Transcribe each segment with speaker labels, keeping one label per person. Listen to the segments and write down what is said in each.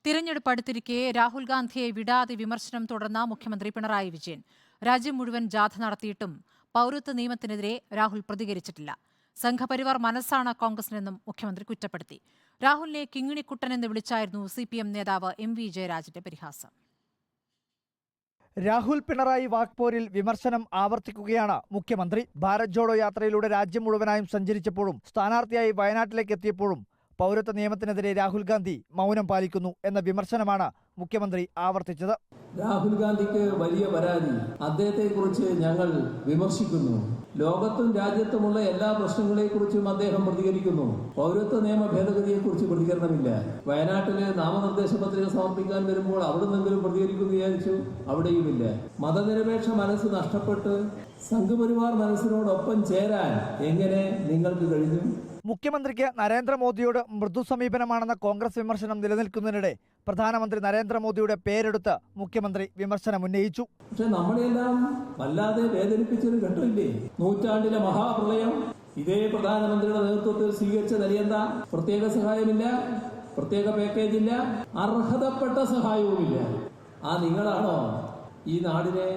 Speaker 1: തിരഞ്ഞെടുപ്പ് അടുത്തിരിക്കെ രാഹുൽ ഗാന്ധിയെ വിടാതെ വിമർശനം തുടർന്ന മുഖ്യമന്ത്രി പിണറായി വിജയൻ. രാജ്യം മുഴുവൻ ജാഥ നടത്തിയിട്ടും പൗരത്വ നിയമത്തിനെതിരെ രാഹുൽ പ്രതികരിച്ചിട്ടില്ല. സംഘപരിവാർ മനസ്സാണ് കോൺഗ്രസിനെന്നും മുഖ്യമന്ത്രി കുറ്റപ്പെടുത്തി. രാഹുലിനെ കിങ്ങിണിക്കുട്ടൻ എന്ന് വിളിച്ചായിരുന്നു CPM നേതാവ് MV ജയരാജന്റെ പരിഹാസം.
Speaker 2: രാഹുൽ പിണറായി വാക്പോരിൽ വിമർശനം ആവർത്തിക്കുകയാണ് മുഖ്യമന്ത്രി. ഭാരത് ജോഡോ യാത്രയിലൂടെ രാജ്യം മുഴുവനായും സഞ്ചരിച്ചപ്പോഴും സ്ഥാനാർത്ഥിയായി വയനാട്ടിലേക്ക് എത്തിയപ്പോഴും പൗരത്വ നിയമത്തിനെതിരെ രാഹുൽ ഗാന്ധി മൗനം പാലിക്കുന്നു എന്ന വിമർശനമാണ് മുഖ്യമന്ത്രി ആവർത്തിച്ചത്.
Speaker 3: രാഹുൽ ഗാന്ധിക്ക് വലിയ പരാതി, അദ്ദേഹത്തെക്കുറിച്ച് ഞങ്ങൾ വിമർശിക്കുന്നു. ലോകത്തും രാജ്യത്തുമുള്ള എല്ലാ പ്രശ്നങ്ങളെക്കുറിച്ചും അദ്ദേഹം പ്രതികരിക്കുന്നു. പൗരത്വ നിയമ ഭേദഗതിയെക്കുറിച്ച് പ്രതികരണമില്ല. വയനാട്ടില് നാമനിർദ്ദേശ പത്രിക സമർപ്പിക്കാൻ വരുമ്പോൾ അവിടെ നിന്നെങ്കിലും പ്രതികരിക്കുമെന്ന് വിചാരിച്ചു, അവിടെയുമില്ല. മതനിരപേക്ഷ മനസ്സ് നഷ്ടപ്പെട്ട് സംഘപരിവാർ മനസ്സിനോടൊപ്പം ചേരാൻ എങ്ങനെ നിങ്ങൾക്ക് കഴിഞ്ഞു?
Speaker 2: മുഖ്യമന്ത്രിക്ക് നരേന്ദ്രമോദിയോട് മൃദു സമീപനമാണെന്ന കോൺഗ്രസ് വിമർശനം നിലനിൽക്കുന്നതിനിടെ പ്രധാനമന്ത്രി നരേന്ദ്രമോദിയുടെ പേരെടുത്ത് മുഖ്യമന്ത്രി വിമർശനം ഉന്നയിച്ചു.
Speaker 3: പക്ഷെ നമ്മളെല്ലാം വല്ലാതെ വേദനിപ്പിച്ചൊരു ഘട്ടമില്ലേ? നൂറ്റാണ്ടിലെ മഹാപ്രളയം ഇതേ പ്രധാനമന്ത്രിയുടെ നേതൃത്വത്തിൽ സ്വീകരിച്ച നിലയെന്താ? പ്രത്യേക സഹായമില്ല, പ്രത്യേക പാക്കേജില്ല, അർഹതപ്പെട്ട സഹായവുമില്ല. ആ നിങ്ങളാണോ ഈ നാടിനെ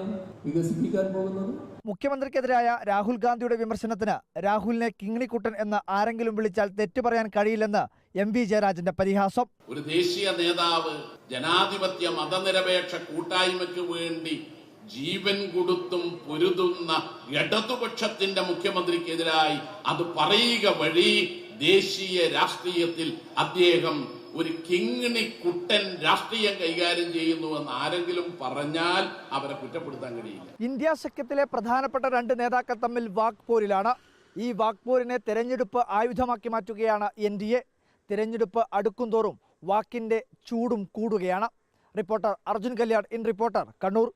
Speaker 3: വികസിപ്പിക്കാൻ പോകുന്നത്?
Speaker 2: മുഖ്യമന്ത്രിക്കെതിരായ രാഹുൽ ഗാന്ധിയുടെ വിമർശനത്തിന് രാഹുലിനെ കിങ്ങിണിക്കുട്ടൻ എന്ന് ആരെങ്കിലും വിളിച്ചാൽ തെറ്റു പറയാൻ കഴിയില്ലെന്ന് MV ജയരാജന്റെ പരിഹാസം.
Speaker 4: ഒരു ദേശീയ നേതാവ് ജനാധിപത്യ മതനിരപേക്ഷ കൂട്ടായ്മയ്ക്ക് വേണ്ടി ജീവൻ കൊടുത്തും പൊരുതുന്ന ഇടതുപക്ഷത്തിന്റെ മുഖ്യമന്ത്രിക്കെതിരായി അത് പറയുക വഴി ദേശീയ രാഷ്ട്രീയത്തിൽ അദ്ദേഹം ഒരു കിങ്ങിണിക്കുട്ടൻ രാഷ്ട്രീയം കൈകാര്യം ചെയ്യുന്നുവെന്ന് ആരെങ്കിലും പറഞ്ഞാൽ അവരെ കുറ്റപ്പെടുത്താൻ കഴിയില്ല.
Speaker 2: ഇന്ത്യ സഖ്യത്തിലെ പ്രധാനപ്പെട്ട രണ്ട് നേതാക്കൾ തമ്മിൽ വാക്പോരിലാണ്. ഈ വാക്പോരിനെ തെരഞ്ഞെടുപ്പ് ആയുധമാക്കി മാറ്റുകയാണ് NDA. തിരഞ്ഞെടുപ്പ് അടുക്കുംതോറും വാക്കിന്റെ ചൂടും കൂടുകയാണ്. Reporter Arjun Kalyan, in reporter, Kannur.